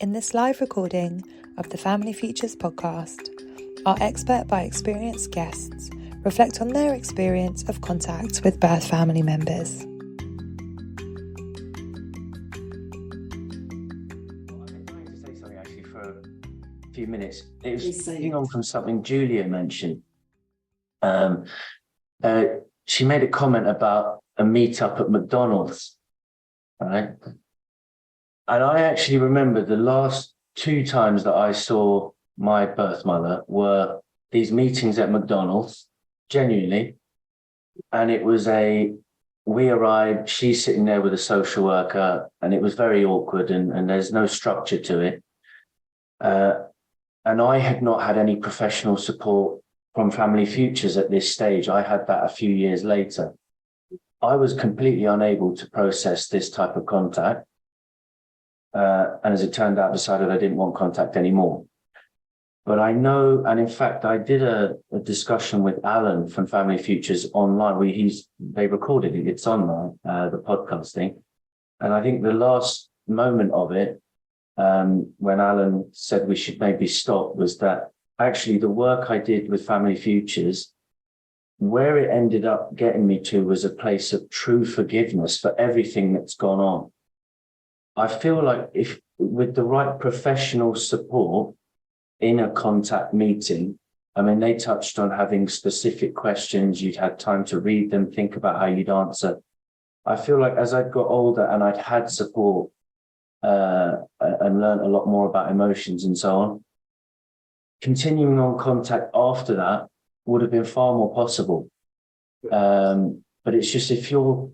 In this live recording of the Family Futures podcast, our expert by experience guests reflect on their experience of contact with birth family members. I'm going to say something actually for a few minutes. It was picking on from something Julia mentioned. She made a comment about a meetup at McDonald's, right? And I actually remember the last two times that I saw my birth mother were these meetings at McDonald's, genuinely. And it was we arrived, she's sitting there with a social worker, and it was very awkward and there's no structure to it. And I had not had any professional support from Family Futures at this stage. I had that a few years later. I was completely unable to process this type of contact. And as it turned out, decided I didn't want contact anymore. But I know, and in fact, I did a discussion with Alan from Family Futures online. They recorded it, it's online, the podcasting. And I think the last moment of it, when Alan said we should maybe stop, was that actually the work I did with Family Futures, where it ended up getting me to was a place of true forgiveness for everything that's gone on. I feel like if with the right professional support in a contact meeting, I mean, they touched on having specific questions, you'd had time to read them, think about how you'd answer. I feel like as I'd got older and I'd had support and learned a lot more about emotions and so on, continuing on contact after that would have been far more possible. But it's just if you're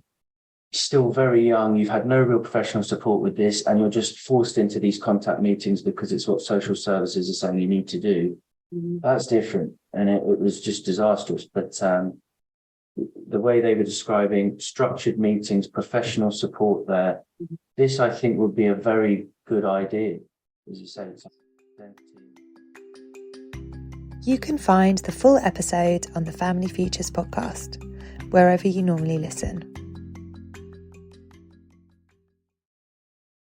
still very young, you've had no real professional support with this, and you're just forced into these contact meetings because it's what social services are saying you need to do, that's different. And it was just disastrous. But the way they were describing structured meetings, professional support there, this I think would be a very good idea, as you say. You can find the full episode on the Family Futures podcast, wherever you normally listen.